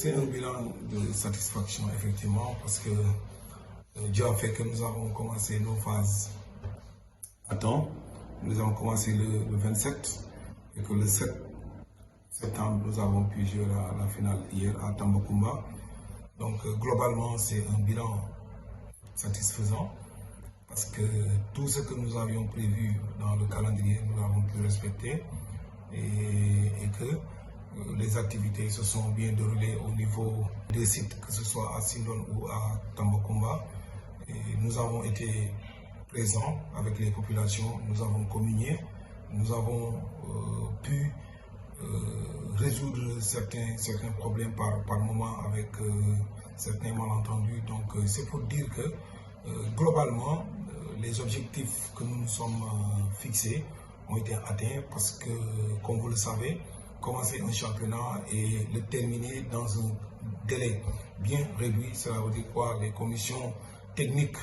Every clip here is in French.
C'est un bilan de satisfaction, effectivement, parce que Dieu a fait que nous avons commencé nos phases à temps. Nous avons commencé le 27 et que le 7 septembre, nous avons pu jouer la finale hier à Tambacounda. Donc, globalement, c'est un bilan satisfaisant parce que tout ce que nous avions prévu dans le calendrier, nous l'avons pu respecter et que les activités se sont bien déroulées au niveau des sites, que ce soit à Sindone ou à Tambacounda. Et nous avons été présents avec les populations, nous avons communié, nous avons pu résoudre certains problèmes par moment avec certains malentendus. Donc c'est pour dire que globalement, les objectifs que nous nous sommes fixés ont été atteints parce que, comme vous le savez, commencer un championnat et le terminer dans un délai bien réduit, cela veut dire quoi? Les commissions techniques,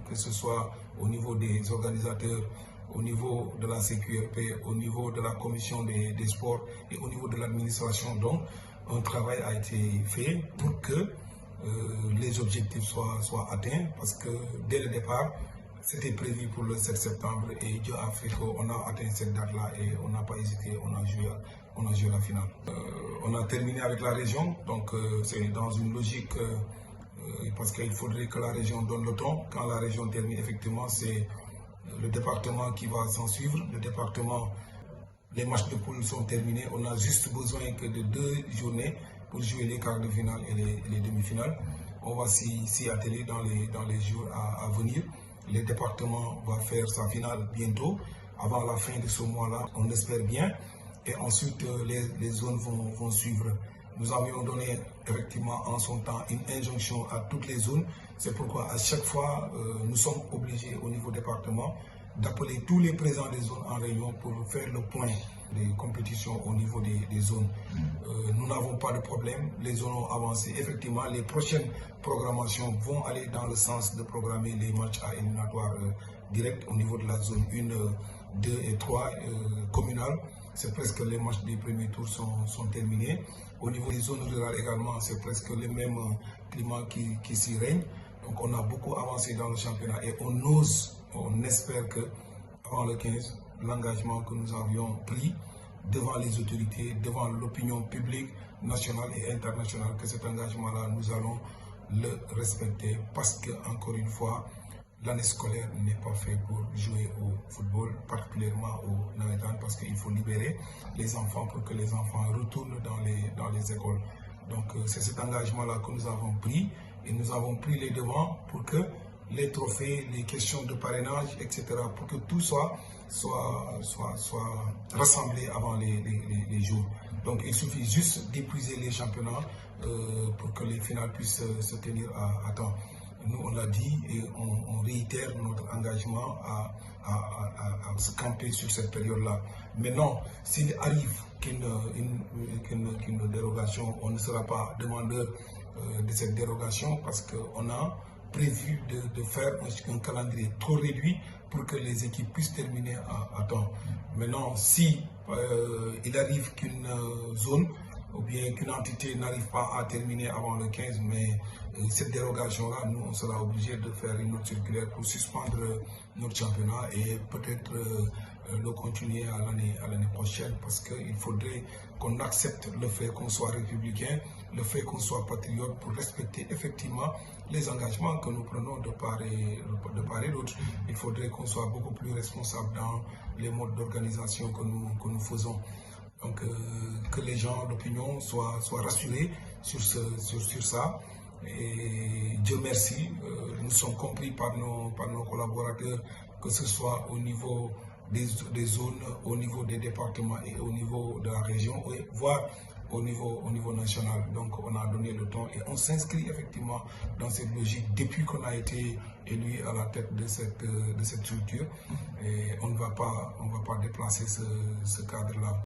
que ce soit au niveau des organisateurs, au niveau de la CQRP, au niveau de la commission des sports et au niveau de l'administration. Donc, un travail a été fait pour que les objectifs soient atteints parce que dès le départ, c'était prévu pour le 7 septembre et Dieu a fait qu'on a atteint cette date-là et on n'a pas hésité, on a joué la finale. On a terminé avec la région, donc c'est dans une logique parce qu'il faudrait que la région donne le ton. Quand la région termine, effectivement, c'est le département qui va s'en suivre. Le département, les matchs de poule sont terminés. On a juste besoin que de 2 journées pour jouer les quarts de finale et les demi-finales. On va s'y atteler dans les jours à venir. Le département va faire sa finale bientôt, avant la fin de ce mois-là, on espère bien. Et ensuite, les zones vont suivre. Nous avions donné effectivement en son temps une injonction à toutes les zones. C'est pourquoi à chaque fois, nous sommes obligés au niveau département d'appeler tous les présidents des zones en réunion pour faire le point des compétitions au niveau des zones. Nous n'avons pas de problème, les zones ont avancé. Effectivement, les prochaines programmations vont aller dans le sens de programmer les matchs à éliminatoire direct au niveau de la zone 1, 2 et 3 communales. C'est presque les matchs des premiers tours sont terminés. Au niveau des zones rurales également, c'est presque le même climat qui s'y règne. Donc on a beaucoup avancé dans le championnat et on espère que avant le 15, l'engagement que nous avions pris devant les autorités, devant l'opinion publique nationale et internationale, que cet engagement-là, nous allons le respecter parce que, encore une fois, l'année scolaire n'est pas faite pour jouer au football, particulièrement au Navetan, parce qu'il faut libérer les enfants pour que les enfants retournent dans les écoles. Donc c'est cet engagement-là que nous avons pris et nous avons pris les devants pour que les trophées, les questions de parrainage, etc., pour que tout soit rassemblé avant les jours. Donc il suffit juste d'épuiser les championnats pour que les finales puissent se tenir à temps. Nous, on l'a dit et on réitère notre engagement à se camper sur cette période-là. Maintenant, s'il arrive qu'une dérogation, on ne sera pas demandeur de cette dérogation parce qu'on a prévu de faire un calendrier trop réduit pour que les équipes puissent terminer à temps. Maintenant, si il arrive qu'une zone ou bien qu'une entité n'arrive pas à terminer avant le 15, mais cette dérogation-là, nous, on sera obligé de faire une autre circulaire pour suspendre notre championnat et peut-être le continuer à l'année prochaine parce qu'il faudrait qu'on accepte le fait qu'on soit républicain, le fait qu'on soit patriote pour respecter effectivement les engagements que nous prenons de part et d'autre. Il faudrait qu'on soit beaucoup plus responsable dans les modes d'organisation que nous faisons. Donc que les gens, l'opinion, soient rassurés sur ça. Et Dieu merci, nous sommes compris par nos collaborateurs, que ce soit au niveau des zones, au niveau des départements et au niveau de la région, voire au niveau national. Donc on a donné le ton et on s'inscrit effectivement dans cette logique depuis qu'on a été élu à la tête de cette structure. Et on ne va pas déplacer ce cadre-là.